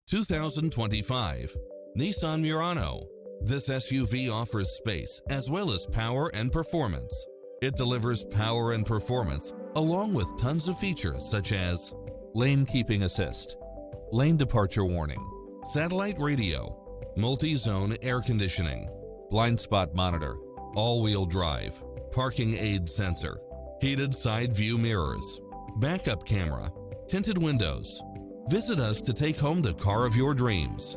2025 Nissan Murano. This SUV offers space as well as power and performance. It delivers power and performance along with tons of features such as lane keeping assist, lane departure warning, satellite radio, multi-zone air conditioning, blind spot monitor, all-wheel drive, parking aid sensor, heated side view mirrors, backup camera, tinted windows. Visit us to take home the car of your dreams.